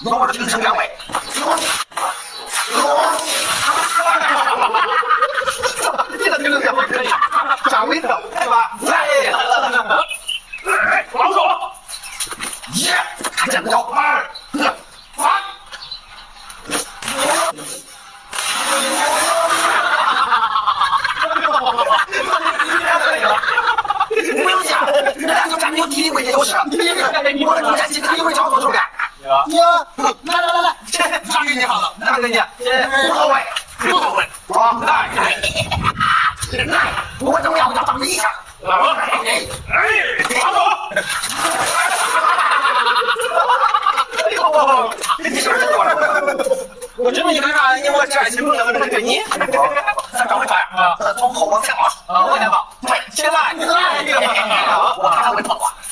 有我的精神岗位。这个精神岗位可以，上位头，对吧？老手，耶，这个叫二三。不用想，你俩就占有地理位置优势。我的中间其他一会交错手感。呀，来，上给你好了，哪个给你？无所谓，无所谓。来，我重要要当一下。老手，你是不是真的？我真没看，因为我这爱情不能对你。咱赶快来啊！从后往前啊！